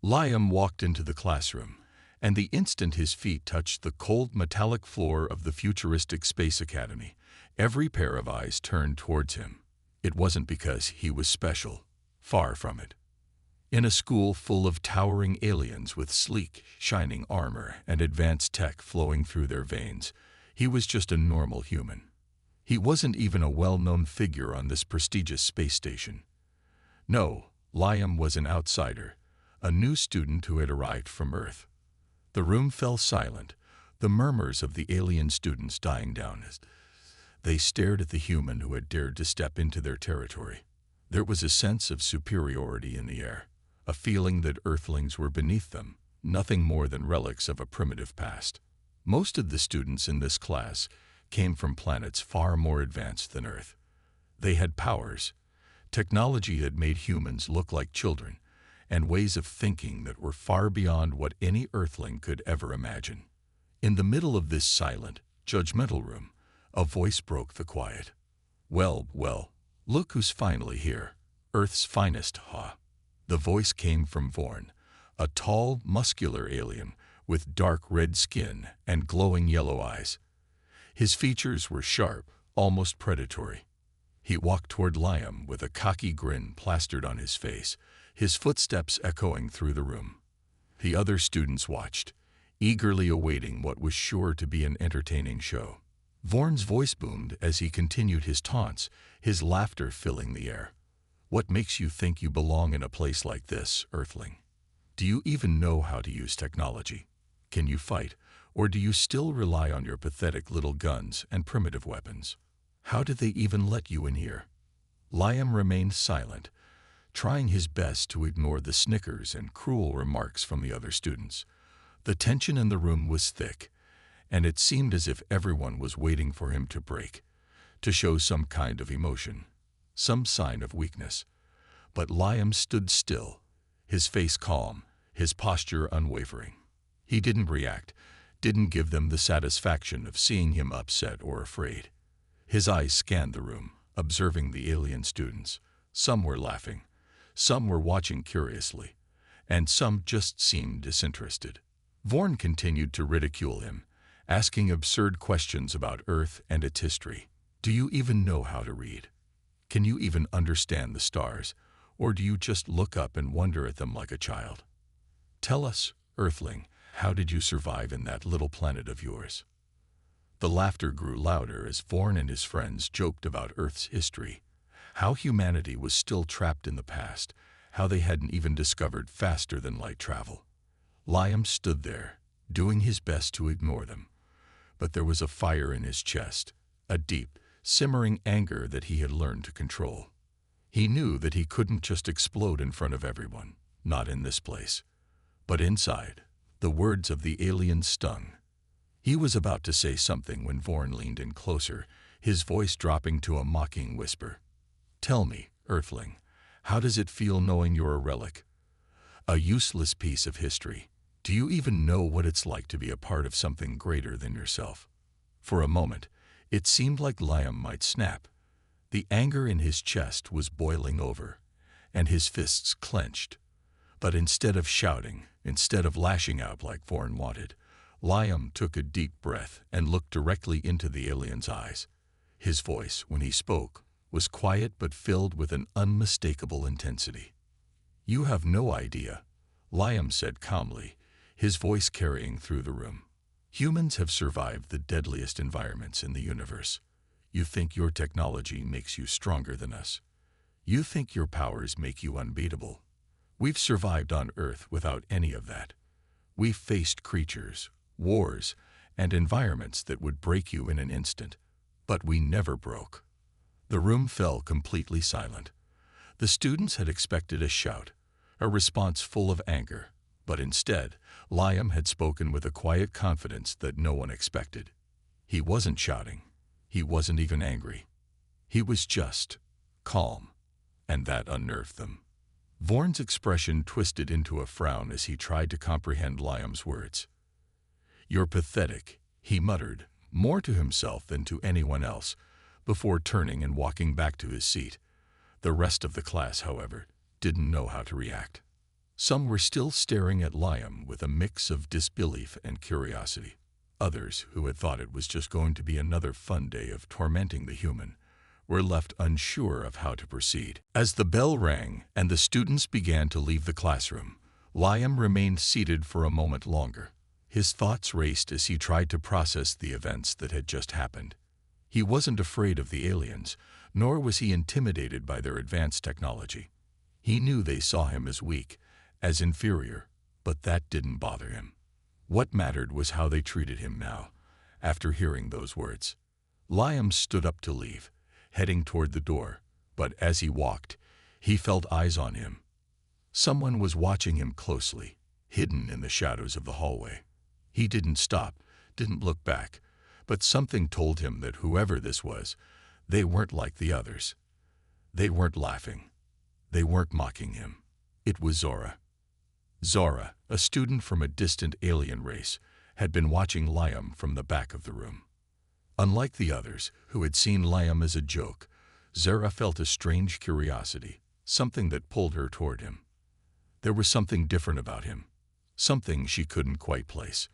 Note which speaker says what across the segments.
Speaker 1: Liam walked into the classroom, and the instant his feet touched the cold metallic floor of the Futuristic Space Academy, every pair of eyes turned towards him. It wasn't because he was special. Far from it. In a school full of towering aliens with sleek, shining armor and advanced tech flowing through their veins, he was just a normal human. He wasn't even a well-known figure on this prestigious space station. No, Liam was an outsider, a new student who had arrived from Earth. The room fell silent, the murmurs of the alien students dying down as they stared at the human who had dared to step into their territory. There was a sense of superiority in the air, a feeling that Earthlings were beneath them, nothing more than relics of a primitive past. Most of the students in this class came from planets far more advanced than Earth. They had powers, technology that made humans look like children, and ways of thinking that were far beyond what any Earthling could ever imagine. In the middle of this silent, judgmental room, a voice broke the quiet. Well, look who's finally here. Earth's finest, huh? The voice came from Vorn, a tall, muscular alien with dark red skin and glowing yellow eyes. His features were sharp, almost predatory. He walked toward Liam with a cocky grin plastered on his face, his footsteps echoing through the room. The other students watched, eagerly awaiting what was sure to be an entertaining show. Vorn's voice boomed as he continued his taunts, his laughter filling the air. What makes you think you belong in a place like this, Earthling? Do you even know how to use technology? Can you fight, or do you still rely on your pathetic little guns and primitive weapons? How did they even let you in here? Liam remained silent, trying his best to ignore the snickers and cruel remarks from the other students. The tension in the room was thick, and it seemed as if everyone was waiting for him to break, to show some kind of emotion, some sign of weakness. But Liam stood still, his face calm, his posture unwavering. He didn't react, didn't give them the satisfaction of seeing him upset or afraid. His eyes scanned the room, observing the alien students. Some were laughing, some were watching curiously, and some just seemed disinterested. Vorn continued to ridicule him, asking absurd questions about Earth and its history. Do you even know how to read? Can you even understand the stars, or do you just look up and wonder at them like a child? Tell us, Earthling, how did you survive in that little planet of yours? The laughter grew louder as Vorn and his friends joked about Earth's history, how humanity was still trapped in the past, how they hadn't even discovered faster-than-light travel. Liam stood there, doing his best to ignore them, but there was a fire in his chest, a deep, simmering anger that he had learned to control. He knew that he couldn't just explode in front of everyone, not in this place. But inside, the words of the alien stung. He was about to say something when Vorn leaned in closer, his voice dropping to a mocking whisper. Tell me, Earthling, how does it feel knowing you're a relic? A useless piece of history. Do you even know what it's like to be a part of something greater than yourself? For a moment, it seemed like Liam might snap. The anger in his chest was boiling over, and his fists clenched. But instead of shouting, instead of lashing out like Vorn wanted, Liam took a deep breath and looked directly into the alien's eyes. His voice, when he spoke, was quiet but filled with an unmistakable intensity. You have no idea, Liam said calmly, his voice carrying through the room. Humans have survived the deadliest environments in the universe. You think your technology makes you stronger than us. You think your powers make you unbeatable. We've survived on Earth without any of that. We've faced creatures, wars, and environments that would break you in an instant, but we never broke. The room fell completely silent. The students had expected a shout, a response full of anger, but instead, Liam had spoken with a quiet confidence that no one expected. He wasn't shouting. He wasn't even angry. He was just calm, and that unnerved them. Vorn's expression twisted into a frown as he tried to comprehend Liam's words. You're pathetic, he muttered, more to himself than to anyone else, before turning and walking back to his seat. The rest of the class, however, didn't know how to react. Some were still staring at Liam with a mix of disbelief and curiosity. Others, who had thought it was just going to be another fun day of tormenting the human, were left unsure of how to proceed. As the bell rang and the students began to leave the classroom, Liam remained seated for a moment longer. His thoughts raced as he tried to process the events that had just happened. He wasn't afraid of the aliens, nor was he intimidated by their advanced technology. He knew they saw him as weak, as inferior, but that didn't bother him. What mattered was how they treated him now, after hearing those words. Liam stood up to leave, heading toward the door, but as he walked, he felt eyes on him. Someone was watching him closely, hidden in the shadows of the hallway. He didn't stop, didn't look back, but something told him that whoever this was, they weren't like the others. They weren't laughing. They weren't mocking him. It was Zora. Zora, a student from a distant alien race, had been watching Liam from the back of the room. Unlike the others, who had seen Liam as a joke, Zora felt a strange curiosity, something that pulled her toward him. There was something different about him, something she couldn't quite place.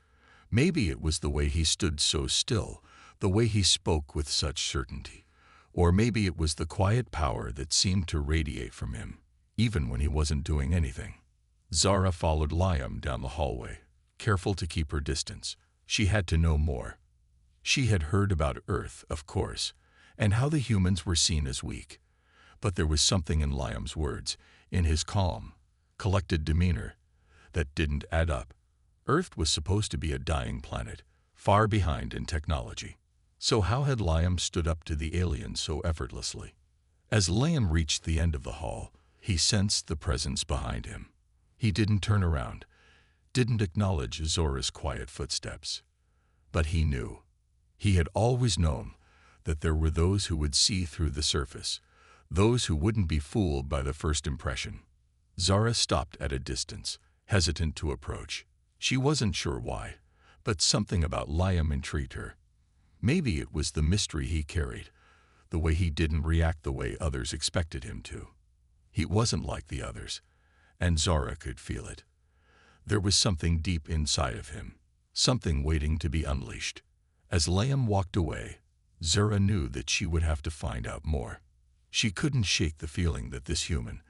Speaker 1: Maybe it was the way he stood so still, the way he spoke with such certainty. Or maybe it was the quiet power that seemed to radiate from him, even when he wasn't doing anything. Zara followed Liam down the hallway, careful to keep her distance. She had to know more. She had heard about Earth, of course, and how the humans were seen as weak. But there was something in Liam's words, in his calm, collected demeanor, that didn't add up. Earth was supposed to be a dying planet, far behind in technology. So how had Liam stood up to the aliens so effortlessly? As Liam reached the end of the hall, he sensed the presence behind him. He didn't turn around, didn't acknowledge Zora's quiet footsteps. But he knew. He had always known that there were those who would see through the surface, those who wouldn't be fooled by the first impression. Zara stopped at a distance, hesitant to approach. She wasn't sure why, but something about Liam intrigued her. Maybe it was the mystery he carried, the way he didn't react the way others expected him to. He wasn't like the others, and Zara could feel it. There was something deep inside of him, something waiting to be unleashed. As Liam walked away, Zara knew that she would have to find out more. She couldn't shake the feeling that this human,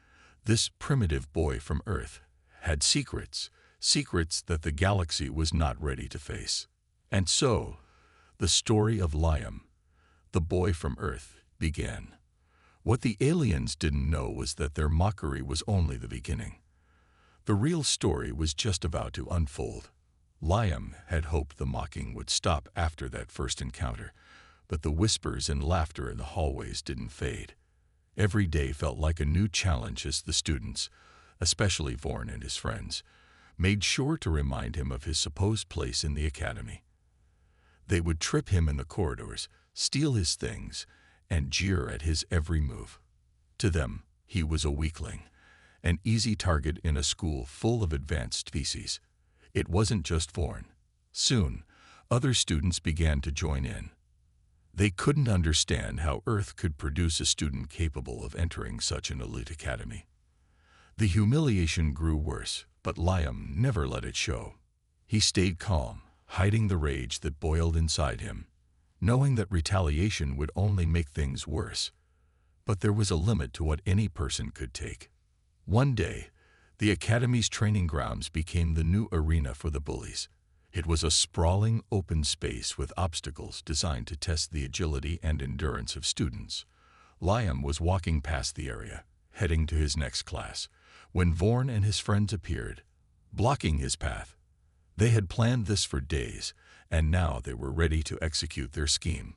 Speaker 1: this primitive boy from Earth, had secrets that the galaxy was not ready to face. And so, the story of Liam, the boy from Earth, began. What the aliens didn't know was that their mockery was only the beginning. The real story was just about to unfold. Liam had hoped the mocking would stop after that first encounter, but the whispers and laughter in the hallways didn't fade. Every day felt like a new challenge as the students, especially Vorn and his friends, made sure to remind him of his supposed place in the academy. They would trip him in the corridors, steal his things, and jeer at his every move. To them, he was a weakling, an easy target in a school full of advanced species. It wasn't just Vorn. Soon, other students began to join in. They couldn't understand how Earth could produce a student capable of entering such an elite academy. The humiliation grew worse, but Liam never let it show. He stayed calm, hiding the rage that boiled inside him, knowing that retaliation would only make things worse. But there was a limit to what any person could take. One day, the academy's training grounds became the new arena for the bullies. It was a sprawling, open space with obstacles designed to test the agility and endurance of students. Liam was walking past the area, heading to his next class, when Vorn and his friends appeared, blocking his path. They had planned this for days, and now they were ready to execute their scheme.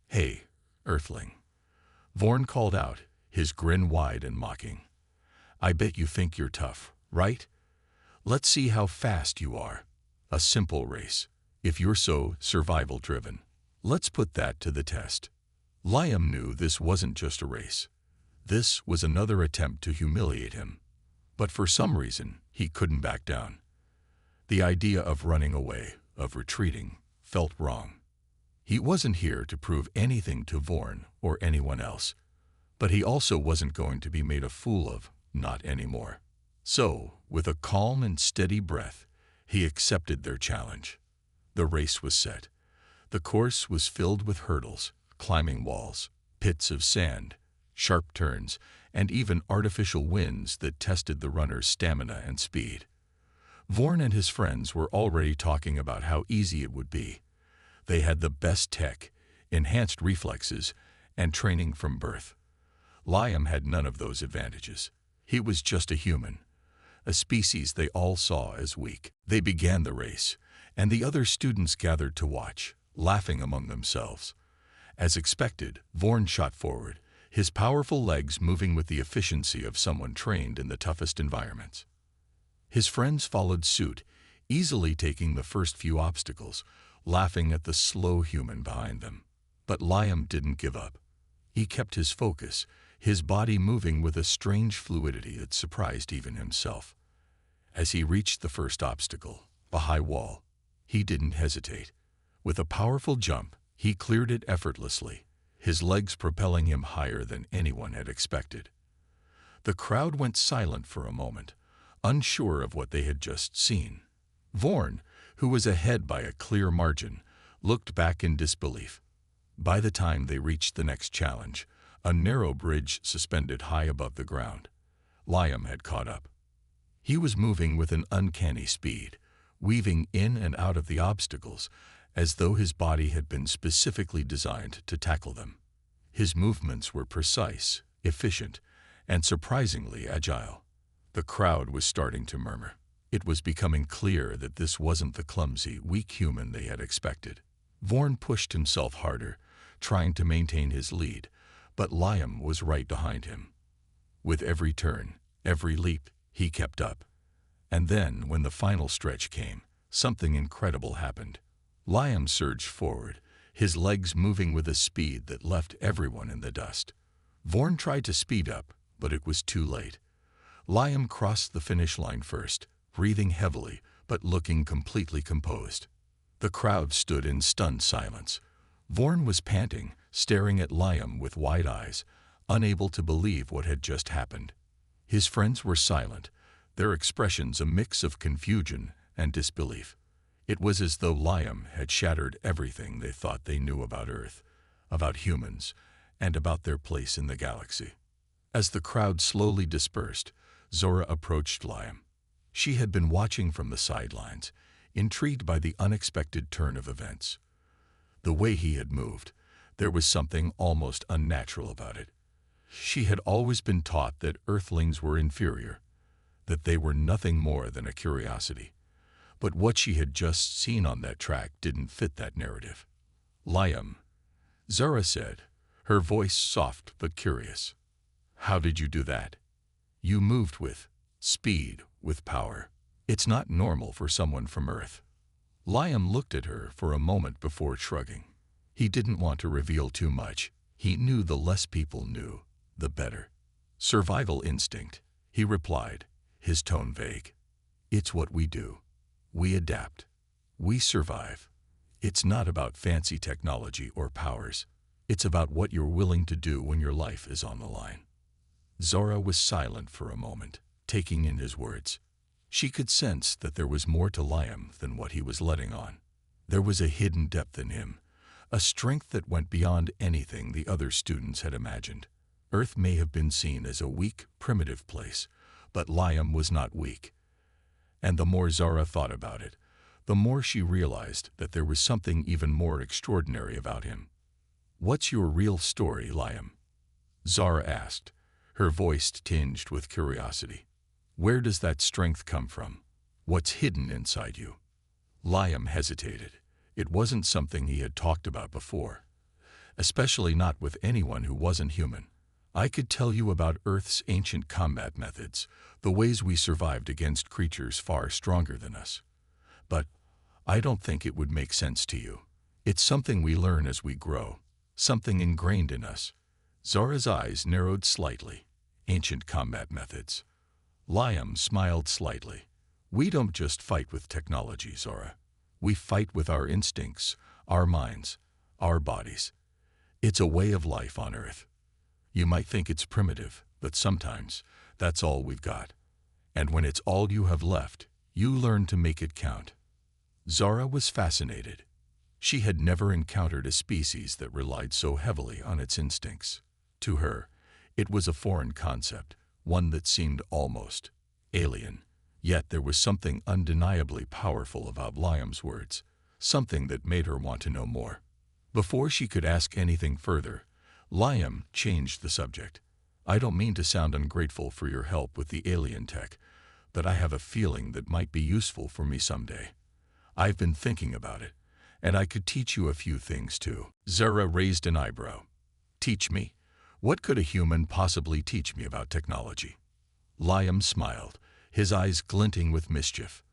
Speaker 1: "Hey, Earthling," Vorn called out, his grin wide and mocking. "I bet you think you're tough, right? Let's see how fast you are. A simple race. If you're so survival-driven, let's put that to the test." Liam knew this wasn't just a race. This was another attempt to humiliate him. But for some reason, he couldn't back down. The idea of running away, of retreating, felt wrong. He wasn't here to prove anything to Vorn or anyone else. But he also wasn't going to be made a fool of, not anymore. So, with a calm and steady breath, he accepted their challenge. The race was set. The course was filled with hurdles, climbing walls, pits of sand, sharp turns, and even artificial winds that tested the runner's stamina and speed. Vorn and his friends were already talking about how easy it would be. They had the best tech, enhanced reflexes, and training from birth. Liam had none of those advantages. He was just a human, a species they all saw as weak. They began the race, and the other students gathered to watch, laughing among themselves. As expected, Vorn shot forward, his powerful legs moving with the efficiency of someone trained in the toughest environments. His friends followed suit, easily taking the first few obstacles, laughing at the slow human behind them. But Liam didn't give up. He kept his focus, his body moving with a strange fluidity that surprised even himself. As he reached the first obstacle, a high wall, he didn't hesitate. With a powerful jump, he cleared it effortlessly, his legs propelling him higher than anyone had expected. The crowd went silent for a moment, unsure of what they had just seen. Vorn, who was ahead by a clear margin, looked back in disbelief. By the time they reached the next challenge, a narrow bridge suspended high above the ground. Liam had caught up. He was moving with an uncanny speed, weaving in and out of the obstacles, as though his body had been specifically designed to tackle them. His movements were precise, efficient, and surprisingly agile. The crowd was starting to murmur. It was becoming clear that this wasn't the clumsy, weak human they had expected. Vorn pushed himself harder, trying to maintain his lead, but Liam was right behind him. With every turn, every leap, he kept up. And then, when the final stretch came, something incredible happened. Liam surged forward, his legs moving with a speed that left everyone in the dust. Vorn tried to speed up, but it was too late. Liam crossed the finish line first, breathing heavily, but looking completely composed. The crowd stood in stunned silence. Vorn was panting, staring at Liam with wide eyes, unable to believe what had just happened. His friends were silent, their expressions a mix of confusion and disbelief. It was as though Liam had shattered everything they thought they knew about Earth, about humans, and about their place in the galaxy. As the crowd slowly dispersed, Zora approached Liam. She had been watching from the sidelines, intrigued by the unexpected turn of events. The way he had moved, there was something almost unnatural about it. She had always been taught that Earthlings were inferior, that they were nothing more than a curiosity. But what she had just seen on that track didn't fit that narrative. Liam, Zora said, her voice soft but curious. How did you do that? You moved with speed, with power. It's not normal for someone from Earth. Liam looked at her for a moment before shrugging. He didn't want to reveal too much. He knew the less people knew, the better. Survival instinct, he replied, his tone vague. It's what we do. We adapt. We survive. It's not about fancy technology or powers. It's about what you're willing to do when your life is on the line. Zora was silent for a moment, taking in his words. She could sense that there was more to Liam than what he was letting on. There was a hidden depth in him, a strength that went beyond anything the other students had imagined. Earth may have been seen as a weak, primitive place, but Liam was not weak. And the more Zara thought about it, the more she realized that there was something even more extraordinary about him. What's your real story, Liam? Zara asked, her voice tinged with curiosity. Where does that strength come from? What's hidden inside you? Liam hesitated. It wasn't something he had talked about before, especially not with anyone who wasn't human. I could tell you about Earth's ancient combat methods, the ways we survived against creatures far stronger than us. But I don't think it would make sense to you. It's something we learn as we grow, something ingrained in us. Zara's eyes narrowed slightly. Ancient combat methods. Liam smiled slightly. We don't just fight with technology, Zora. We fight with our instincts, our minds, our bodies. It's a way of life on Earth. You might think it's primitive, but sometimes that's all we've got. And when it's all you have left, you learn to make it count. Zara was fascinated. She had never encountered a species that relied so heavily on its instincts. To her, it was a foreign concept, one that seemed almost alien. Yet there was something undeniably powerful about Liam's words, something that made her want to know more. Before she could ask anything further, Liam changed the subject. I don't mean to sound ungrateful for your help with the alien tech, but I have a feeling that might be useful for me someday. I've been thinking about it, and I could teach you a few things too. Zara raised an eyebrow. Teach me? What could a human possibly teach me about technology? Liam smiled, his eyes glinting with mischief.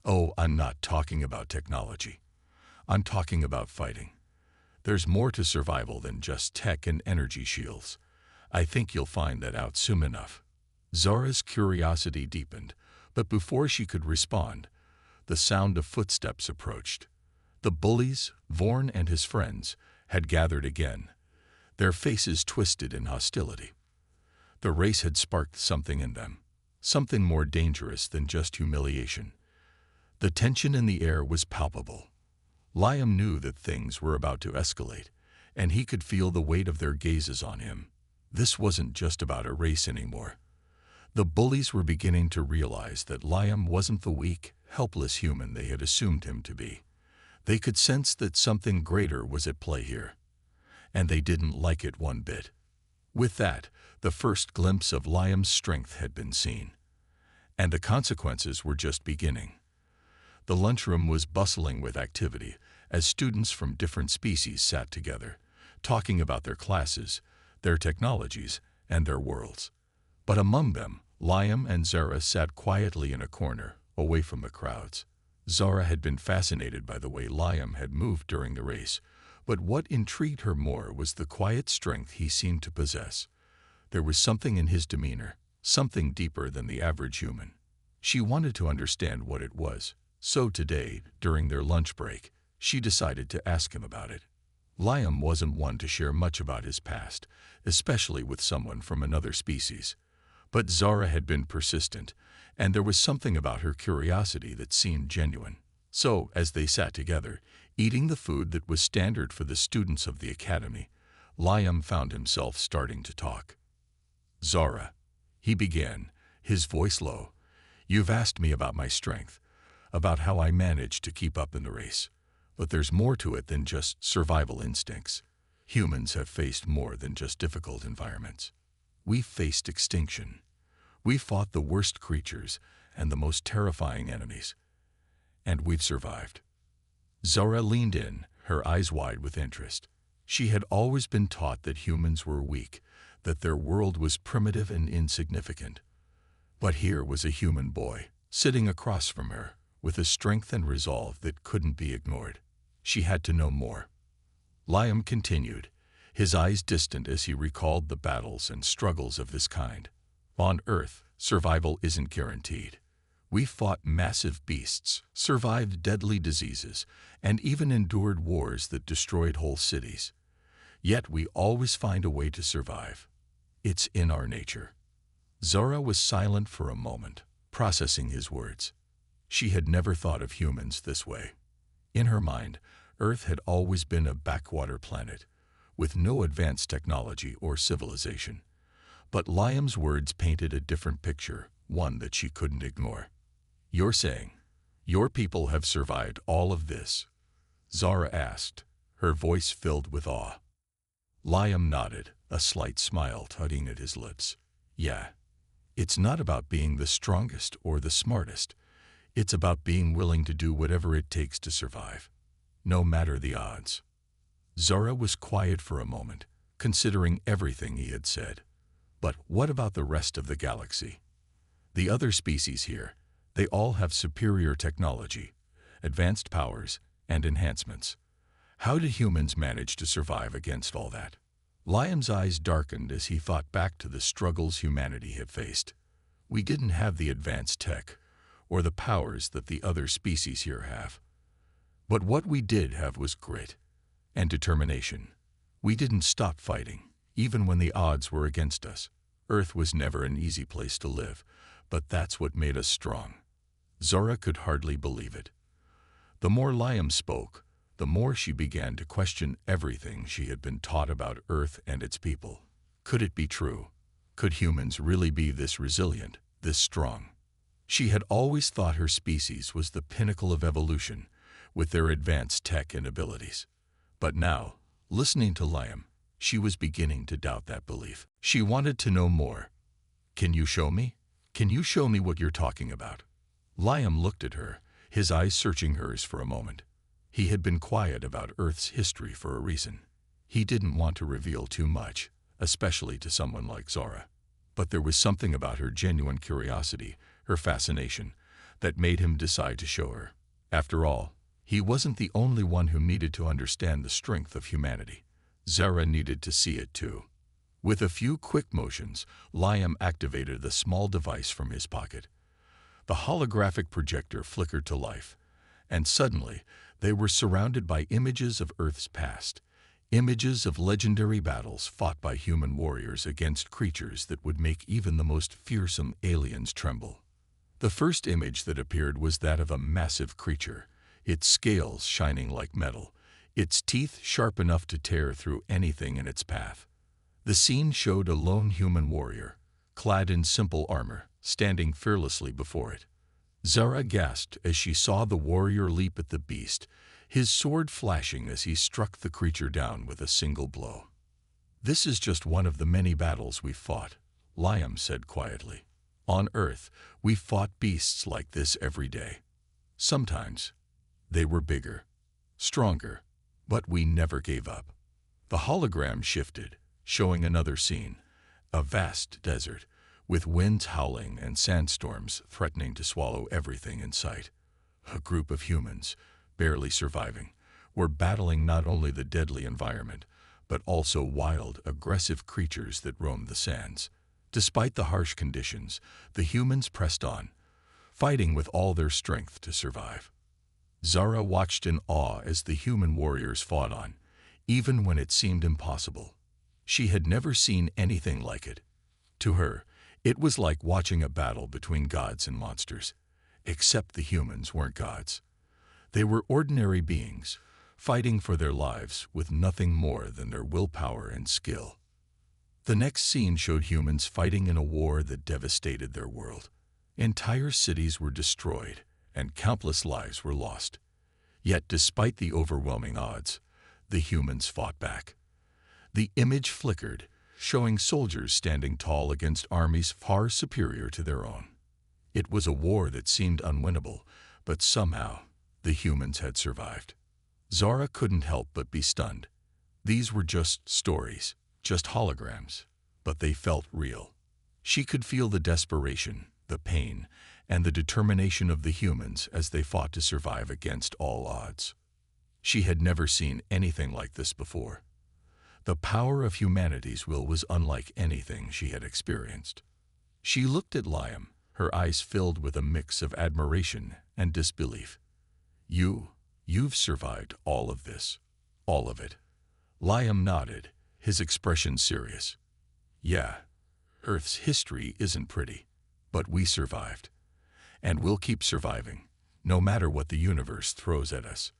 Speaker 1: Oh, I'm not talking about technology. I'm talking about fighting. There's more to survival than just tech and energy shields. I think you'll find that out soon enough. Zara's curiosity deepened, but before she could respond, the sound of footsteps approached. The bullies, Vorn and his friends, had gathered again, their faces twisted in hostility. The race had sparked something in them, something more dangerous than just humiliation. The tension in the air was palpable. Liam knew that things were about to escalate, and he could feel the weight of their gazes on him. This wasn't just about a race anymore. The bullies were beginning to realize that Liam wasn't the weak, helpless human they had assumed him to be. They could sense that something greater was at play here, and they didn't like it one bit. With that, the first glimpse of Liam's strength had been seen, and the consequences were just beginning. The lunchroom was bustling with activity as students from different species sat together, talking about their classes, their technologies, and their worlds. But among them, Liam and Zara sat quietly in a corner, away from the crowds. Zara had been fascinated by the way Liam had moved during the race, but what intrigued her more was the quiet strength he seemed to possess. There was something in his demeanor, something deeper than the average human. She wanted to understand what it was, so today, during their lunch break, she decided to ask him about it. Liam wasn't one to share much about his past, especially with someone from another species. But Zara had been persistent, and there was something about her curiosity that seemed genuine. So, as they sat together, eating the food that was standard for the students of the academy, Liam found himself starting to talk. Zara, he began, his voice low, you've asked me about my strength, about how I managed to keep up in the race. But there's more to it than just survival instincts. Humans have faced more than just difficult environments. We've faced extinction. We've fought the worst creatures and the most terrifying enemies. And we've survived. Zara leaned in, her eyes wide with interest. She had always been taught that humans were weak, that their world was primitive and insignificant. But here was a human boy, sitting across from her, with a strength and resolve that couldn't be ignored. She had to know more. Liam continued, his eyes distant as he recalled the battles and struggles of this kind. On Earth, survival isn't guaranteed. We fought massive beasts, survived deadly diseases, and even endured wars that destroyed whole cities. Yet we always find a way to survive. It's in our nature. Zara was silent for a moment, processing his words. She had never thought of humans this way. In her mind, Earth had always been a backwater planet, with no advanced technology or civilization. But Liam's words painted a different picture, one that she couldn't ignore. You're saying, your people have survived all of this? Zara asked, her voice filled with awe. Liam nodded, a slight smile tugging at his lips. Yeah. It's not about being the strongest or the smartest. It's about being willing to do whatever it takes to survive, no matter the odds. Zara was quiet for a moment, considering everything he had said. But what about the rest of the galaxy? The other species here, they all have superior technology, advanced powers, and enhancements. How did humans manage to survive against all that? Liam's eyes darkened as he thought back to the struggles humanity had faced. We didn't have the advanced tech, or the powers that the other species here have. But what we did have was grit and determination. We didn't stop fighting, even when the odds were against us. Earth was never an easy place to live, But that's what made us strong. Zara could hardly believe it. The more Liam spoke, the more she began to question everything she had been taught about Earth and its people. Could it be true? Could humans really be this resilient, this strong? She had always thought her species was the pinnacle of evolution, with their advanced tech and abilities. But now, listening to Liam, she was beginning to doubt that belief. She wanted to know more. Can you show me? Can you show me what you're talking about? Liam looked at her, his eyes searching hers for a moment. He had been quiet about Earth's history for a reason. He didn't want to reveal too much, especially to someone like Zara. But there was something about her genuine curiosity, her fascination, that made him decide to show her. After all, he wasn't the only one who needed to understand the strength of humanity. Zara needed to see it too. With a few quick motions, Liam activated a small device from his pocket. The holographic projector flickered to life, and suddenly they were surrounded by images of Earth's past, images of legendary battles fought by human warriors against creatures that would make even the most fearsome aliens tremble. The first image that appeared was that of a massive creature, its scales shining like metal, its teeth sharp enough to tear through anything in its path. The scene showed a lone human warrior, clad in simple armor, standing fearlessly before it. Zara gasped as she saw the warrior leap at the beast, his sword flashing as he struck the creature down with a single blow. "This is just one of the many battles we've fought," Liam said quietly. "On Earth, we fought beasts like this every day. Sometimes they were bigger, stronger, but we never gave up." The hologram shifted, showing another scene, a vast desert, with winds howling and sandstorms threatening to swallow everything in sight. A group of humans, barely surviving, were battling not only the deadly environment, but also wild, aggressive creatures that roamed the sands. Despite the harsh conditions, the humans pressed on, fighting with all their strength to survive. Zara watched in awe as the human warriors fought on, even when it seemed impossible. She had never seen anything like it. To her, it was like watching a battle between gods and monsters, except the humans weren't gods. They were ordinary beings, fighting for their lives with nothing more than their willpower and skill. The next scene showed humans fighting in a war that devastated their world. Entire cities were destroyed, and countless lives were lost. Yet despite the overwhelming odds, the humans fought back. The image flickered, showing soldiers standing tall against armies far superior to their own. It was a war that seemed unwinnable, but somehow the humans had survived. Zara couldn't help but be stunned. These were just stories, just holograms, but they felt real. She could feel the desperation, the pain, and the determination of the humans as they fought to survive against all odds. She had never seen anything like this before. The power of humanity's will was unlike anything she had experienced. She looked at Liam, her eyes filled with a mix of admiration and disbelief. You've survived all of this. All of it." Liam nodded, his expression serious. "Yeah, Earth's history isn't pretty, but we survived. And we'll keep surviving, no matter what the universe throws at us."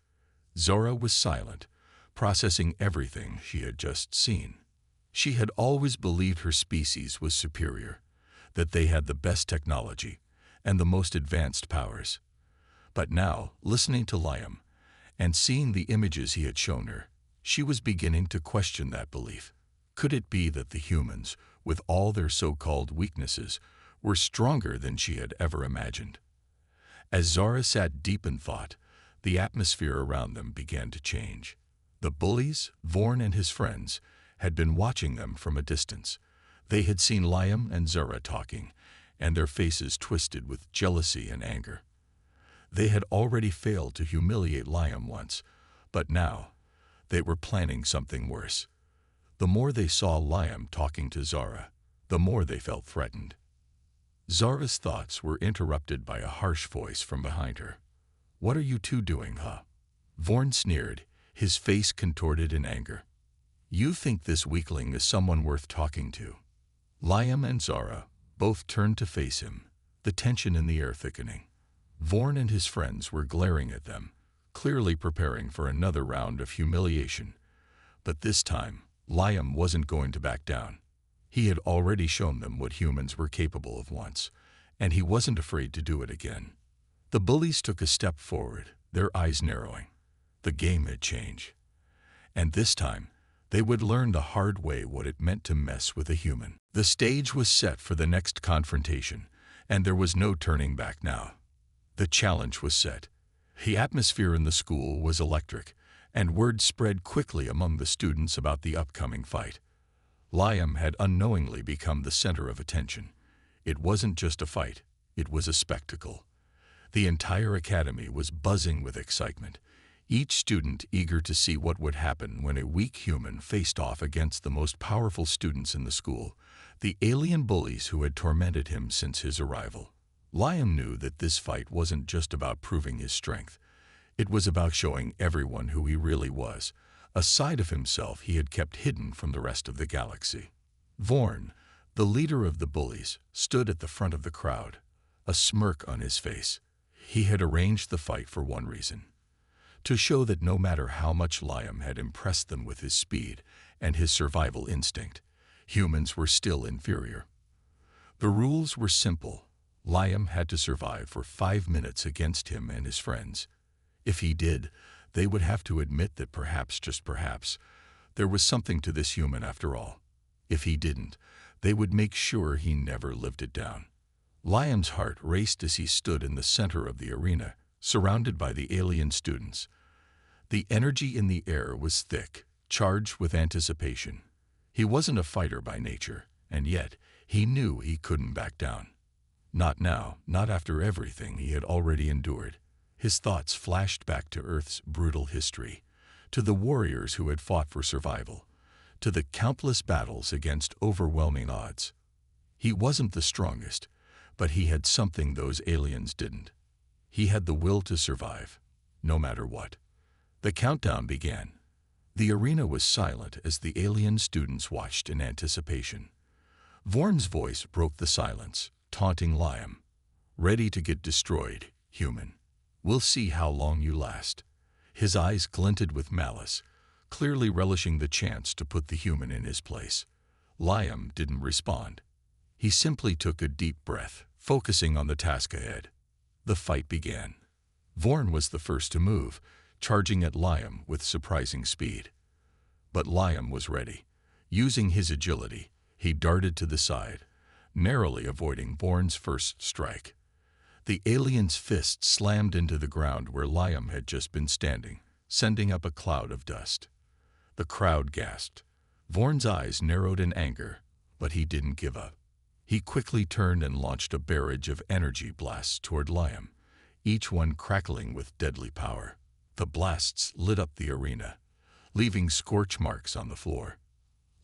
Speaker 1: Zara was silent, processing everything she had just seen. She had always believed her species was superior, that they had the best technology and the most advanced powers. But now, listening to Liam and seeing the images he had shown her, she was beginning to question that belief. Could it be that the humans, with all their so-called weaknesses, were stronger than she had ever imagined? As Zara sat deep in thought, the atmosphere around them began to change. The bullies, Vorn and his friends, had been watching them from a distance. They had seen Liam and Zara talking, and their faces twisted with jealousy and anger. They had already failed to humiliate Liam once, but now they were planning something worse. The more they saw Liam talking to Zara, the more they felt threatened. Zara's thoughts were interrupted by a harsh voice from behind her. "What are you two doing, huh?" Vorn sneered, his face contorted in anger. "You think this weakling is someone worth talking to?" Liam and Zara both turned to face him, the tension in the air thickening. Vorn and his friends were glaring at them, clearly preparing for another round of humiliation. But this time, Liam wasn't going to back down. He had already shown them what humans were capable of once, and he wasn't afraid to do it again. The bullies took a step forward, their eyes narrowing. The game had changed. And this time, they would learn the hard way what it meant to mess with a human. The stage was set for the next confrontation, and there was no turning back now. The challenge was set. The atmosphere in the school was electric, and word spread quickly among the students about the upcoming fight. Liam had unknowingly become the center of attention. It wasn't just a fight, it was a spectacle. The entire academy was buzzing with excitement, each student eager to see what would happen when a weak human faced off against the most powerful students in the school, the alien bullies who had tormented him since his arrival. Liam knew that this fight wasn't just about proving his strength. It was about showing everyone who he really was, a side of himself he had kept hidden from the rest of the galaxy. Vorn, the leader of the bullies, stood at the front of the crowd, a smirk on his face. He had arranged the fight for one reason: to show that no matter how much Liam had impressed them with his speed and his survival instinct, humans were still inferior. The rules were simple. Liam had to survive for 5 minutes against him and his friends. If he did, they would have to admit that perhaps, just perhaps, there was something to this human after all. If he didn't, they would make sure he never lived it down. Liam's heart raced as he stood in the center of the arena, surrounded by the alien students. The energy in the air was thick, charged with anticipation. He wasn't a fighter by nature, and yet he knew he couldn't back down. Not now, not after everything he had already endured. His thoughts flashed back to Earth's brutal history, to the warriors who had fought for survival, to the countless battles against overwhelming odds. He wasn't the strongest, but he had something those aliens didn't. He had the will to survive, no matter what. The countdown began. The arena was silent as the alien students watched in anticipation. Vorn's voice broke the silence, taunting Liam. "Ready to get destroyed, human. We'll see how long you last." His eyes glinted with malice, clearly relishing the chance to put the human in his place. Liam didn't respond. He simply took a deep breath, focusing on the task ahead. The fight began. Vorn was the first to move, charging at Liam with surprising speed. But Liam was ready. Using his agility, he darted to the side, narrowly avoiding Vorn's first strike. The alien's fist slammed into the ground where Liam had just been standing, sending up a cloud of dust. The crowd gasped. Vorn's eyes narrowed in anger, but he didn't give up. He quickly turned and launched a barrage of energy blasts toward Liam, each one crackling with deadly power. The blasts lit up the arena, leaving scorch marks on the floor.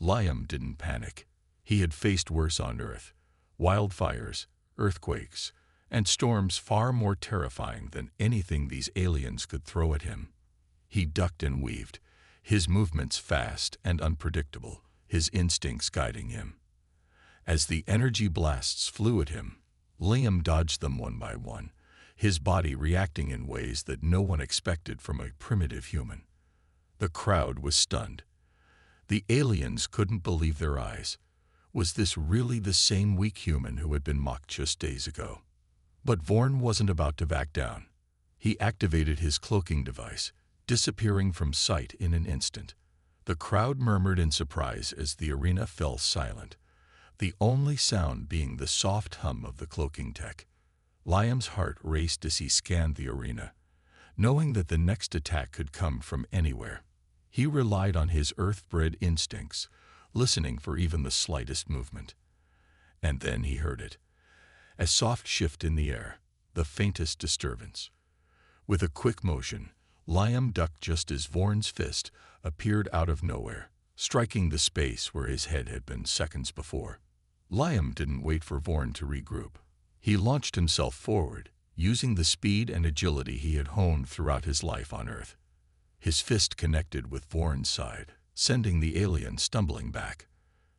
Speaker 1: Liam didn't panic. He had faced worse on Earth: wildfires, earthquakes, and storms far more terrifying than anything these aliens could throw at him. He ducked and weaved, his movements fast and unpredictable, his instincts guiding him. As the energy blasts flew at him, Liam dodged them one by one, his body reacting in ways that no one expected from a primitive human. The crowd was stunned. The aliens couldn't believe their eyes. Was this really the same weak human who had been mocked just days ago? But Vorn wasn't about to back down. He activated his cloaking device, disappearing from sight in an instant. The crowd murmured in surprise as the arena fell silent, the only sound being the soft hum of the cloaking tech. Liam's heart raced as he scanned the arena, knowing that the next attack could come from anywhere. He relied on his earth-bred instincts, listening for even the slightest movement. And then he heard it. A soft shift in the air, the faintest disturbance. With a quick motion, Liam ducked just as Vorn's fist appeared out of nowhere, striking the space where his head had been seconds before. Liam didn't wait for Vorn to regroup. He launched himself forward, using the speed and agility he had honed throughout his life on Earth. His fist connected with Vorn's side, sending the alien stumbling back.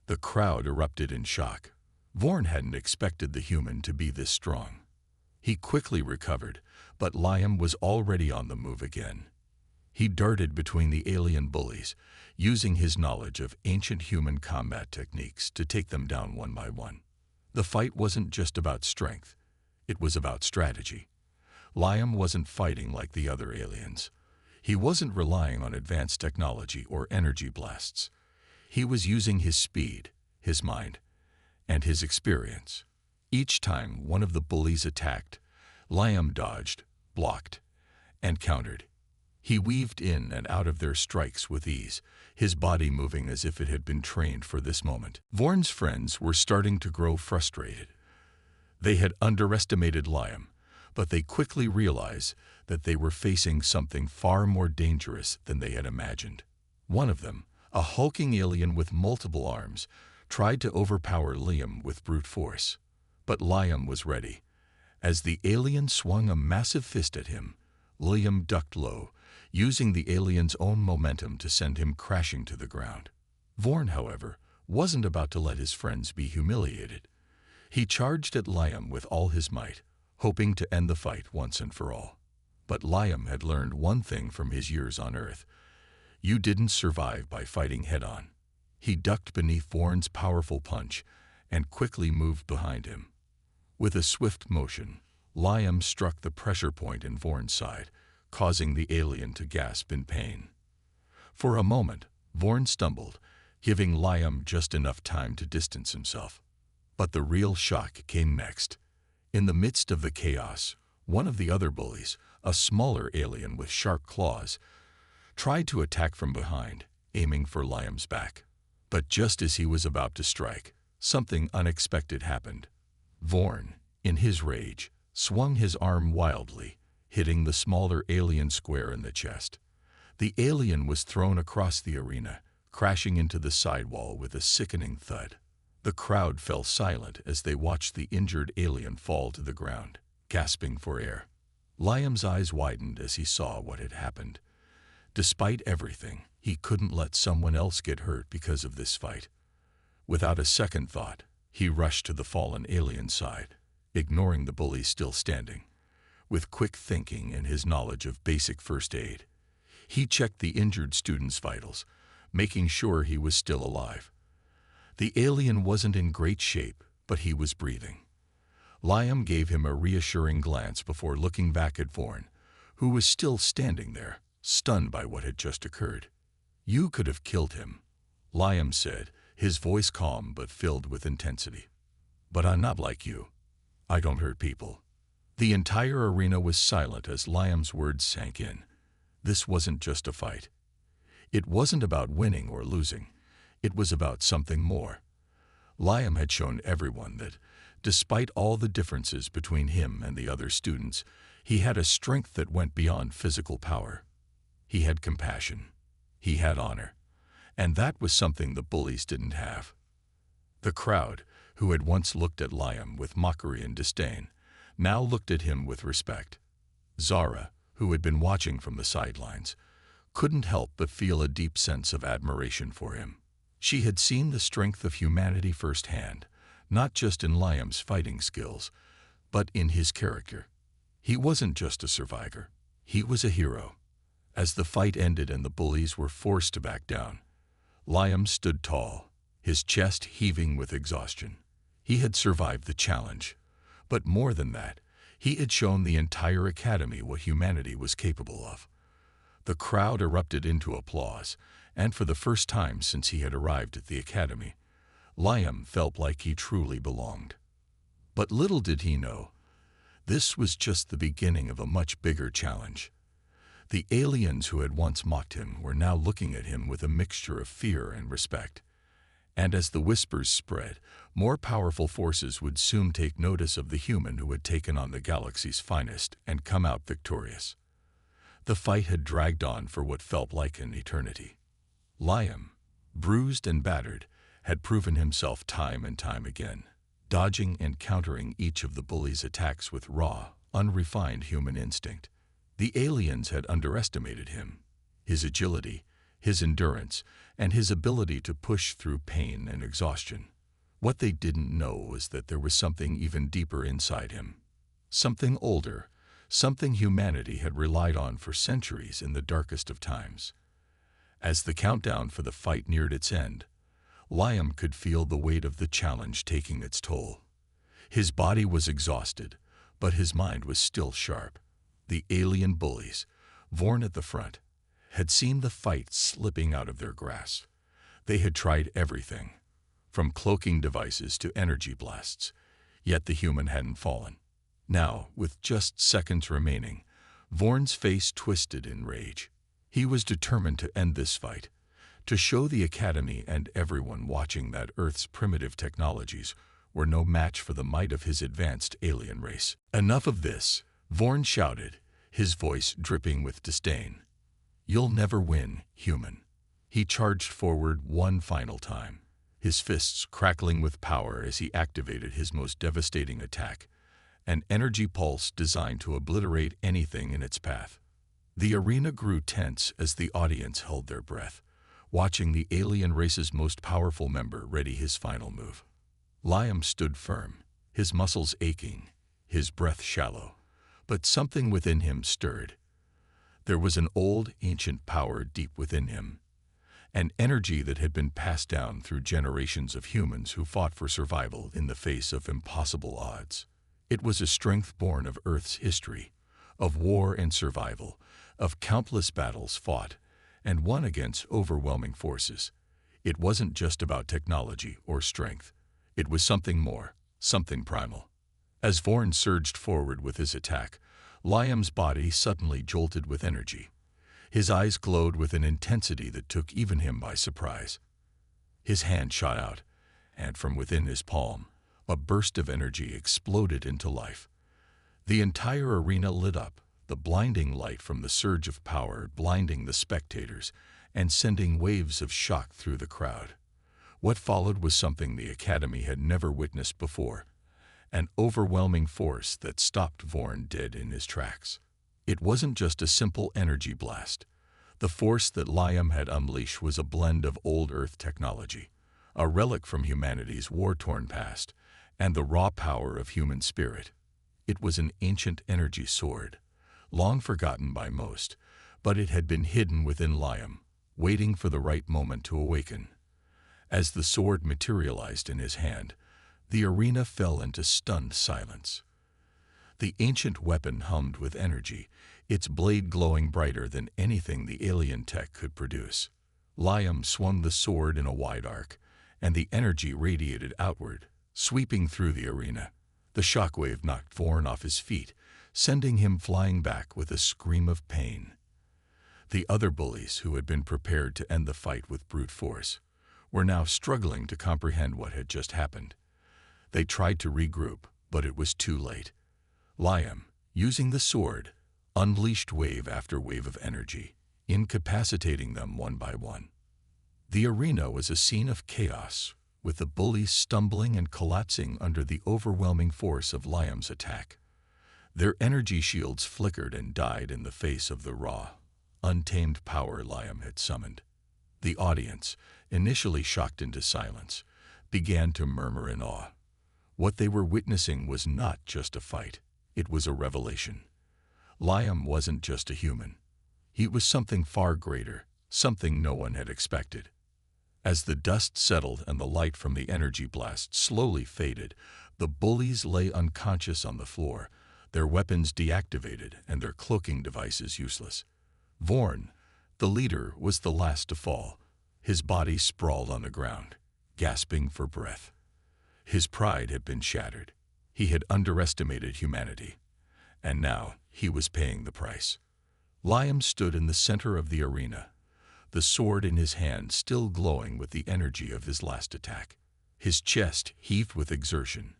Speaker 1: The crowd erupted in shock. Vorn hadn't expected the human to be this strong. He quickly recovered, but Liam was already on the move again. He darted between the alien bullies, using his knowledge of ancient human combat techniques to take them down one by one. The fight wasn't just about strength, it was about strategy. Liam wasn't fighting like the other aliens. He wasn't relying on advanced technology or energy blasts. He was using his speed, his mind, and his experience. Each time one of the bullies attacked, Liam dodged, blocked, and countered. He weaved in and out of their strikes with ease, his body moving as if it had been trained for this moment. Vorn's friends were starting to grow frustrated. They had underestimated Liam, but they quickly realized that they were facing something far more dangerous than they had imagined. One of them, a hulking alien with multiple arms, tried to overpower Liam with brute force. But Liam was ready. As the alien swung a massive fist at him, Liam ducked low, using the alien's own momentum to send him crashing to the ground. Vorn, however, wasn't about to let his friends be humiliated. He charged at Liam with all his might, hoping to end the fight once and for all. But Liam had learned one thing from his years on Earth. You didn't survive by fighting head-on. He ducked beneath Vorn's powerful punch and quickly moved behind him. With a swift motion, Liam struck the pressure point in Vorn's side, causing the alien to gasp in pain. For a moment, Vorn stumbled, giving Liam just enough time to distance himself. But the real shock came next. In the midst of the chaos, one of the other bullies, a smaller alien with sharp claws, tried to attack from behind, aiming for Liam's back. But just as he was about to strike, something unexpected happened. Vorn, in his rage, swung his arm wildly, hitting the smaller alien square in the chest. The alien was thrown across the arena, crashing into the sidewall with a sickening thud. The crowd fell silent as they watched the injured alien fall to the ground, gasping for air. Liam's eyes widened as he saw what had happened. Despite everything, he couldn't let someone else get hurt because of this fight. Without a second thought, he rushed to the fallen alien's side, ignoring the bully still standing. With quick thinking and his knowledge of basic first aid, he checked the injured student's vitals, making sure he was still alive. The alien wasn't in great shape, but he was breathing. Liam gave him a reassuring glance before looking back at Vorn, who was still standing there, stunned by what had just occurred. "You could have killed him," Liam said, his voice calm but filled with intensity. "But I'm not like you. I don't hurt people." The entire arena was silent as Liam's words sank in. This wasn't just a fight. It wasn't about winning or losing. It was about something more. Liam had shown everyone that, despite all the differences between him and the other students, he had a strength that went beyond physical power. He had compassion. He had honor. And that was something the bullies didn't have. The crowd, who had once looked at Liam with mockery and disdain, now looked at him with respect. Zara, who had been watching from the sidelines, couldn't help but feel a deep sense of admiration for him. She had seen the strength of humanity firsthand, not just in Liam's fighting skills, but in his character. He wasn't just a survivor. He was a hero. As the fight ended and the bullies were forced to back down, Liam stood tall, his chest heaving with exhaustion. He had survived the challenge. But more than that, he had shown the entire academy what humanity was capable of. The crowd erupted into applause, and for the first time since he had arrived at the academy, Liam felt like he truly belonged. But little did he know, this was just the beginning of a much bigger challenge. The aliens who had once mocked him were now looking at him with a mixture of fear and respect. And as the whispers spread, more powerful forces would soon take notice of the human who had taken on the galaxy's finest and come out victorious. The fight had dragged on for what felt like an eternity. Liam, bruised and battered, had proven himself time and time again, dodging and countering each of the bullies' attacks with raw, unrefined human instinct. The aliens had underestimated him, his agility, his endurance, and his ability to push through pain and exhaustion. What they didn't know was that there was something even deeper inside him. Something older, something humanity had relied on for centuries in the darkest of times. As the countdown for the fight neared its end, Liam could feel the weight of the challenge taking its toll. His body was exhausted, but his mind was still sharp. The alien bullies, Vorn at the front, had seen the fight slipping out of their grasp. They had tried everything, from cloaking devices to energy blasts, yet the human hadn't fallen. Now, with just seconds remaining, Vorn's face twisted in rage. He was determined to end this fight, to show the Academy and everyone watching that Earth's primitive technologies were no match for the might of his advanced alien race. Enough of this, Vorn shouted, his voice dripping with disdain. You'll never win, human. He charged forward one final time, his fists crackling with power as he activated his most devastating attack, an energy pulse designed to obliterate anything in its path. The arena grew tense as the audience held their breath, watching the alien race's most powerful member ready his final move. Liam stood firm, his muscles aching, his breath shallow, but something within him stirred. There was an old, ancient power deep within him, an energy that had been passed down through generations of humans who fought for survival in the face of impossible odds. It was a strength born of Earth's history, of war and survival, of countless battles fought and won against overwhelming forces. It wasn't just about technology or strength. It was something more, something primal. As Vorn surged forward with his attack, Liam's body suddenly jolted with energy. His eyes glowed with an intensity that took even him by surprise. His hand shot out, and from within his palm, a burst of energy exploded into life. The entire arena lit up, the blinding light from the surge of power blinding the spectators and sending waves of shock through the crowd. What followed was something the Academy had never witnessed before, an overwhelming force that stopped Vorn dead in his tracks. It wasn't just a simple energy blast. The force that Liam had unleashed was a blend of old Earth technology, a relic from humanity's war-torn past, and the raw power of human spirit. It was an ancient energy sword, long forgotten by most, but it had been hidden within Liam, waiting for the right moment to awaken. As the sword materialized in his hand, the arena fell into stunned silence. The ancient weapon hummed with energy, its blade glowing brighter than anything the alien tech could produce. Liam swung the sword in a wide arc, and the energy radiated outward, sweeping through the arena. The shockwave knocked Vorn off his feet, sending him flying back with a scream of pain. The other bullies, who had been prepared to end the fight with brute force, were now struggling to comprehend what had just happened. They tried to regroup, but it was too late. Liam, using the sword, unleashed wave after wave of energy, incapacitating them one by one. The arena was a scene of chaos, with the bullies stumbling and collapsing under the overwhelming force of Liam's attack. Their energy shields flickered and died in the face of the raw, untamed power Liam had summoned. The audience, initially shocked into silence, began to murmur in awe. What they were witnessing was not just a fight, it was a revelation. Liam wasn't just a human. He was something far greater, something no one had expected. As the dust settled and the light from the energy blast slowly faded, the bullies lay unconscious on the floor, their weapons deactivated and their cloaking devices useless. Vorn, the leader, was the last to fall, his body sprawled on the ground, gasping for breath. His pride had been shattered. He had underestimated humanity, and now he was paying the price. Liam stood in the center of the arena, the sword in his hand still glowing with the energy of his last attack. His chest heaved with exertion,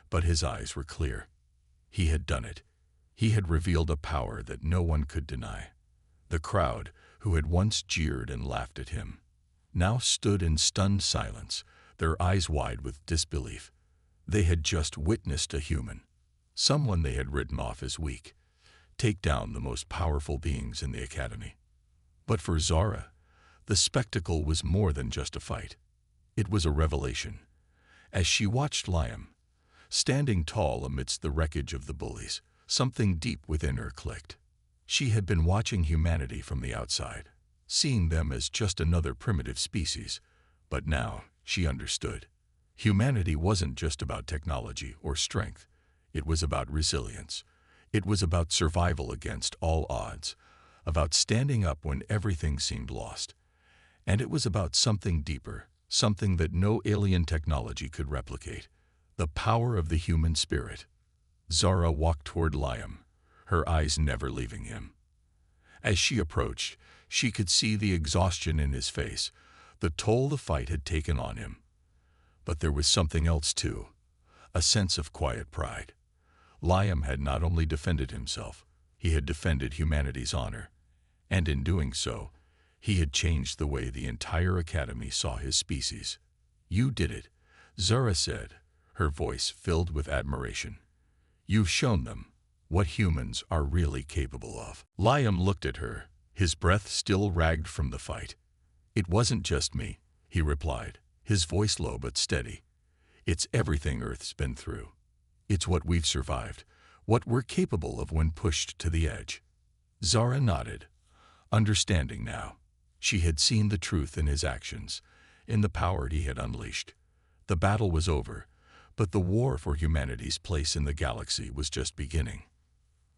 Speaker 1: but his eyes were clear. He had done it. He had revealed a power that no one could deny. The crowd, who had once jeered and laughed at him, now stood in stunned silence, their eyes wide with disbelief. They had just witnessed a human, someone they had written off as weak, take down the most powerful beings in the Academy. But for Zara, the spectacle was more than just a fight. It was a revelation, As she watched Liam, standing tall amidst the wreckage of the bullies, something deep within her clicked. She had been watching humanity from the outside, seeing them as just another primitive species, but now she understood. Humanity wasn't just about technology or strength. It was about resilience. It was about survival against all odds, about standing up when everything seemed lost. And it was about something deeper, something that no alien technology could replicate, the power of the human spirit. Zara walked toward Liam, her eyes never leaving him. As she approached, she could see the exhaustion in his face, the toll the fight had taken on him. But there was something else too, a sense of quiet pride. Liam had not only defended himself, he had defended humanity's honor. And in doing so, he had changed the way the entire academy saw his species. "You did it," Zara said, her voice filled with admiration. "You've shown them what humans are really capable of." Liam looked at her, his breath still ragged from the fight. "It wasn't just me," he replied, his voice low but steady. "It's everything Earth's been through. It's what we've survived, what we're capable of when pushed to the edge." Zara nodded, understanding now. She had seen the truth in his actions, in the power he had unleashed. The battle was over, but the war for humanity's place in the galaxy was just beginning.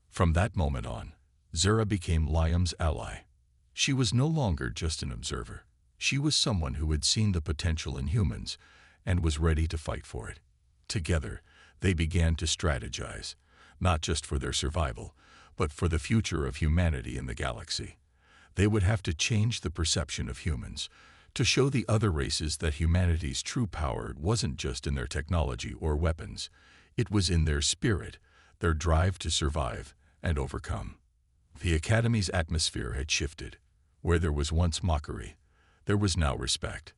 Speaker 1: From that moment on, Zara became Liam's ally. She was no longer just an observer. She was someone who had seen the potential in humans and was ready to fight for it. Together, they began to strategize, not just for their survival, but for the future of humanity in the galaxy. They would have to change the perception of humans, to show the other races that humanity's true power wasn't just in their technology or weapons. It was in their spirit, their drive to survive and overcome. The Academy's atmosphere had shifted. Where there was once mockery, there was now respect.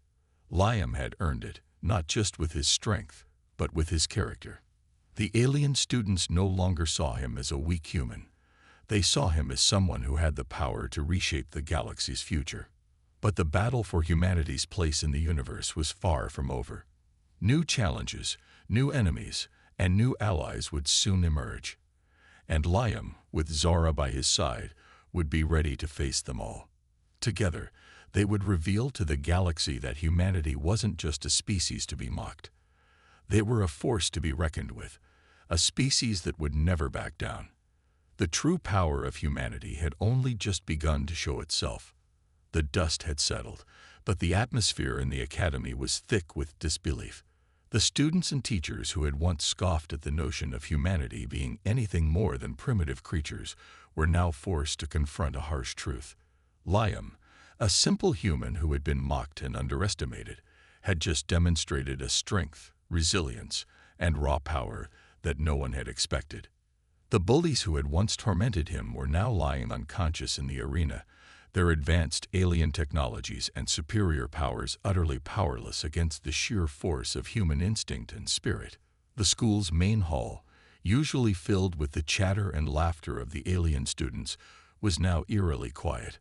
Speaker 1: Liam had earned it, not just with his strength, but with his character. The alien students no longer saw him as a weak human. They saw him as someone who had the power to reshape the galaxy's future. But the battle for humanity's place in the universe was far from over. New challenges, new enemies, and new allies would soon emerge. And Liam, with Zara by his side, would be ready to face them all. Together, they would reveal to the galaxy that humanity wasn't just a species to be mocked. They were a force to be reckoned with, a species that would never back down. The true power of humanity had only just begun to show itself. The dust had settled, but the atmosphere in the academy was thick with disbelief. The students and teachers who had once scoffed at the notion of humanity being anything more than primitive creatures were now forced to confront a harsh truth. Liam, a simple human who had been mocked and underestimated, had just demonstrated a strength, resilience, and raw power that no one had expected. The bullies who had once tormented him were now lying unconscious in the arena, their advanced alien technologies and superior powers utterly powerless against the sheer force of human instinct and spirit. The school's main hall, usually filled with the chatter and laughter of the alien students, was now eerily quiet.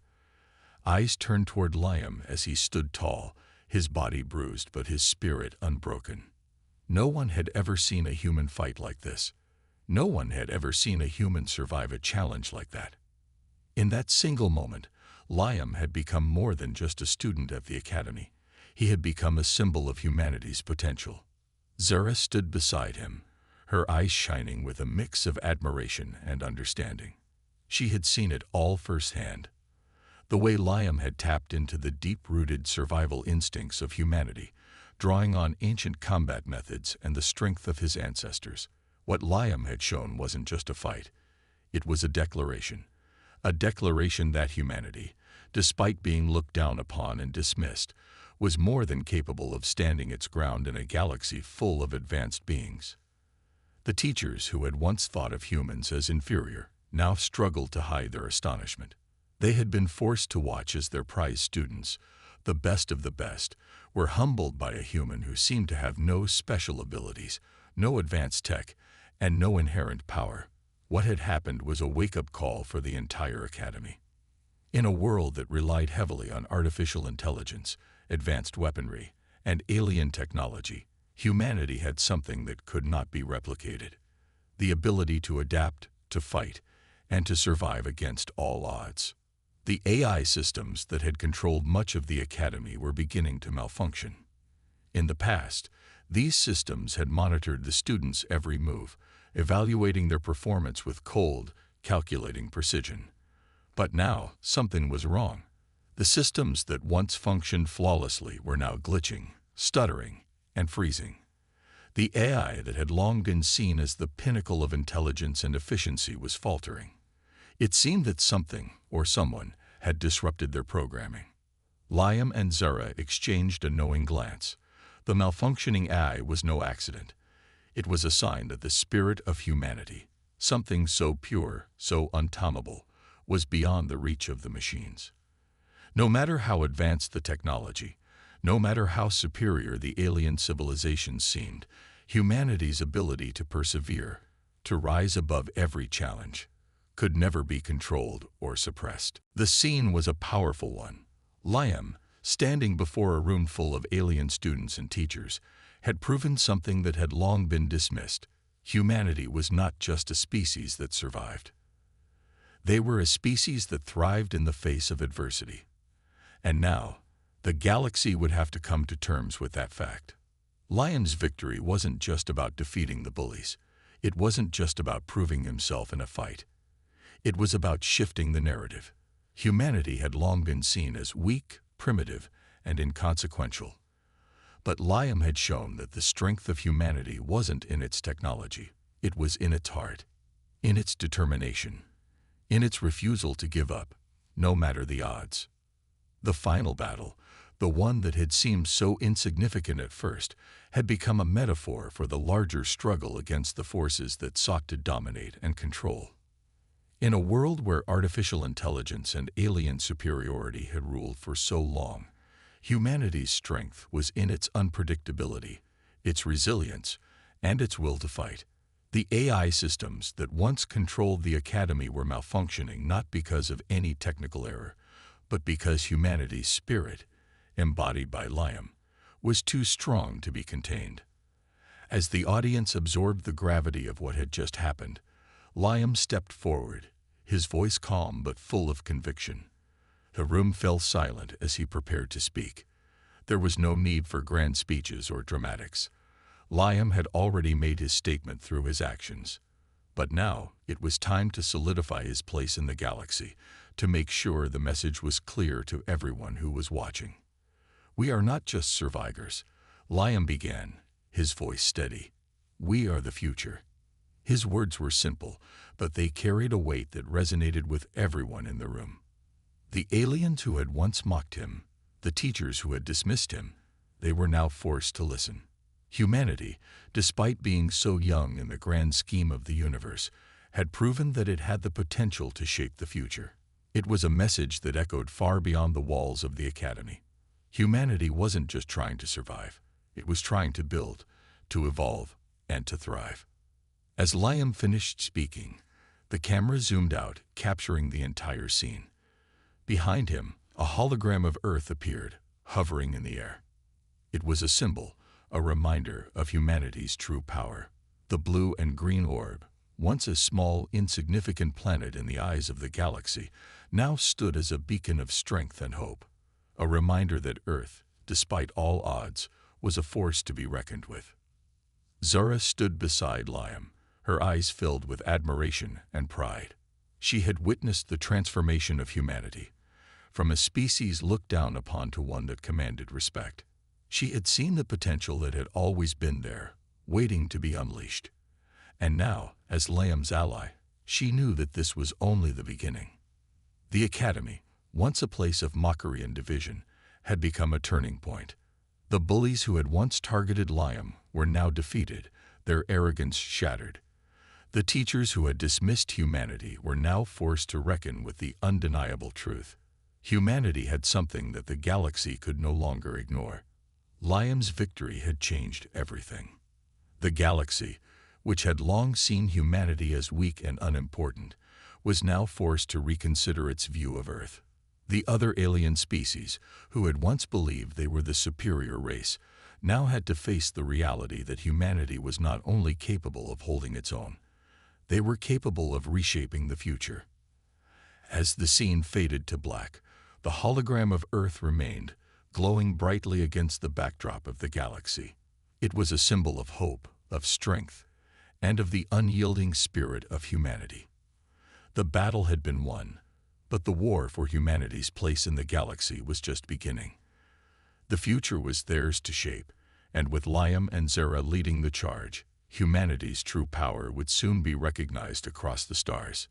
Speaker 1: Eyes turned toward Liam as he stood tall, his body bruised but his spirit unbroken. No one had ever seen a human fight like this. No one had ever seen a human survive a challenge like that. In that single moment, Liam had become more than just a student at the academy. He had become a symbol of humanity's potential. Zara stood beside him, her eyes shining with a mix of admiration and understanding. She had seen it all firsthand. The way Liam had tapped into the deep-rooted survival instincts of humanity, drawing on ancient combat methods and the strength of his ancestors. What Liam had shown wasn't just a fight. It was a declaration that humanity, despite being looked down upon and dismissed, was more than capable of standing its ground in a galaxy full of advanced beings. The teachers who had once thought of humans as inferior now struggled to hide their astonishment. They had been forced to watch as their prized students, the best of the best, were humbled by a human who seemed to have no special abilities, no advanced tech, and no inherent power. What had happened was a wake-up call for the entire academy. In a world that relied heavily on artificial intelligence, advanced weaponry, and alien technology, Humanity had something that could not be replicated: the ability to adapt, to fight, and to survive against all odds. The AI systems that had controlled much of the Academy were beginning to malfunction. In the past, these systems had monitored the students' every move, evaluating their performance with cold, calculating precision. But now, something was wrong. The systems that once functioned flawlessly were now glitching, stuttering, and freezing. The AI that had long been seen as the pinnacle of intelligence and efficiency was faltering. It seemed that something, or someone, had disrupted their programming. Liam and Zara exchanged a knowing glance. The malfunctioning AI was no accident. It was a sign that the spirit of humanity, something so pure, so untamable, was beyond the reach of the machines. No matter how advanced the technology, no matter how superior the alien civilizations seemed, humanity's ability to persevere, to rise above every challenge, could never be controlled or suppressed. The scene was a powerful one. Liam, standing before a room full of alien students and teachers, had proven something that had long been dismissed. Humanity was not just a species that survived. They were a species that thrived in the face of adversity. And now, the galaxy would have to come to terms with that fact. Liam's victory wasn't just about defeating the bullies. It wasn't just about proving himself in a fight. It was about shifting the narrative. Humanity had long been seen as weak, primitive, and inconsequential. But Liam had shown that the strength of humanity wasn't in its technology. It was in its heart, in its determination, in its refusal to give up, no matter the odds. The final battle, the one that had seemed so insignificant at first, had become a metaphor for the larger struggle against the forces that sought to dominate and control. In a world where artificial intelligence and alien superiority had ruled for so long, humanity's strength was in its unpredictability, its resilience, and its will to fight. The AI systems that once controlled the Academy were malfunctioning not because of any technical error, but because humanity's spirit, embodied by Liam, was too strong to be contained. As the audience absorbed the gravity of what had just happened, Liam stepped forward, his voice calm but full of conviction. The room fell silent as he prepared to speak. There was no need for grand speeches or dramatics. Liam had already made his statement through his actions. But now it was time to solidify his place in the galaxy, to make sure the message was clear to everyone who was watching. "We are not just survivors," Liam began, his voice steady. "We are the future." His words were simple, but they carried a weight that resonated with everyone in the room. The aliens who had once mocked him, the teachers who had dismissed him, they were now forced to listen. Humanity, despite being so young in the grand scheme of the universe, had proven that it had the potential to shape the future. It was a message that echoed far beyond the walls of the Academy. Humanity wasn't just trying to survive. It was trying to build, to evolve, and to thrive. As Liam finished speaking, the camera zoomed out, capturing the entire scene. Behind him, a hologram of Earth appeared, hovering in the air. It was a symbol, a reminder of humanity's true power. The blue and green orb, once a small, insignificant planet in the eyes of the galaxy, now stood as a beacon of strength and hope. A reminder that Earth, despite all odds, was a force to be reckoned with. Zara stood beside Liam, her eyes filled with admiration and pride. She had witnessed the transformation of humanity, from a species looked down upon to one that commanded respect. She had seen the potential that had always been there, waiting to be unleashed. And now, as Liam's ally, she knew that this was only the beginning. The Academy, once a place of mockery and division, had become a turning point. The bullies who had once targeted Liam were now defeated, their arrogance shattered. The teachers who had dismissed humanity were now forced to reckon with the undeniable truth. Humanity had something that the galaxy could no longer ignore. Liam's victory had changed everything. The galaxy, which had long seen humanity as weak and unimportant, was now forced to reconsider its view of Earth. The other alien species, who had once believed they were the superior race, now had to face the reality that humanity was not only capable of holding its own, they were capable of reshaping the future. As the scene faded to black, the hologram of Earth remained, glowing brightly against the backdrop of the galaxy. It was a symbol of hope, of strength, and of the unyielding spirit of humanity. The battle had been won, but the war for humanity's place in the galaxy was just beginning. The future was theirs to shape, and with Liam and Zara leading the charge, humanity's true power would soon be recognized across the stars.